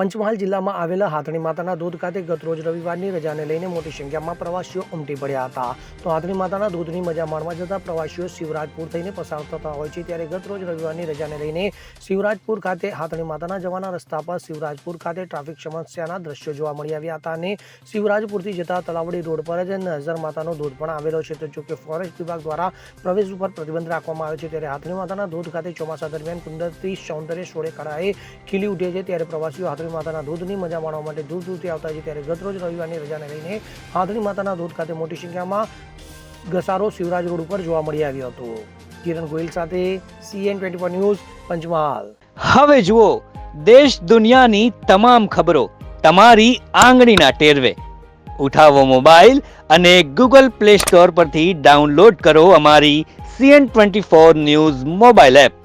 પંચમહાલ જિલ્લામાં આવેલા હાથણી માતાના ધોધ ખાતે ગતરોજ રવિવારની રજાને લઈને મોટી સંખ્યામાં પ્રવાસીઓ ઉમટી પડ્યા હતા. તો હાથણી માતાના ધોધની મજા માણવા જતા પ્રવાસીઓ શિવરાજપુર થઈને પસાર થતા હોય છે. ત્યારે ગતરોજ રવિવારની રજાને લઈને શિવરાજપુર ખાતે હાથણી માતાના જવાના રસ્તા પર શિવરાજપુર ખાતે ટ્રાફિક સમસ્યાના દ્રશ્યો જોવા મળી આવ્યા હતા અને શિવરાજપુરથી જતા તલાવડી રોડ પર જ નજર માતાનો ધોધ પણ આવેલો છે. તો જોકે ફોરેસ્ટ વિભાગ દ્વારા પ્રવેશ ઉપર પ્રતિબંધ રાખવામાં આવ્યો છે. ત્યારે હાથણી માતાના ધોધ ખાતે ચોમાસા દરમિયાન કુદરતી સૌંદર્ય સોળે કળાએ ખીલી ઉઠે છે. ત્યારે પ્રવાસીઓ હાથણી માતાના ધોધની મજા માણવા માટે દૂર દૂરથી આવતા છે. ત્યારે ગતરોજ રવિવારની રજાને લઈને હાથણી માતાના ધોધ ખાતે મોટી સંખ્યામાં ઘસારો શિવરાજ રોડ ઉપર જોવા મળી આવ્યો હતો. કિરણ ગોહિલ સાથે CN24 ન્યૂઝ પંચમહાલ. હવે જુઓ દેશ દુનિયાની તમામ ખબરો તમારી આંગળીના ટેરવે. ઉઠાવો મોબાઈલ અને Google Play Store પરથી ડાઉનલોડ કરો અમારી CN24 ન્યૂઝ મોબાઈલ એપ.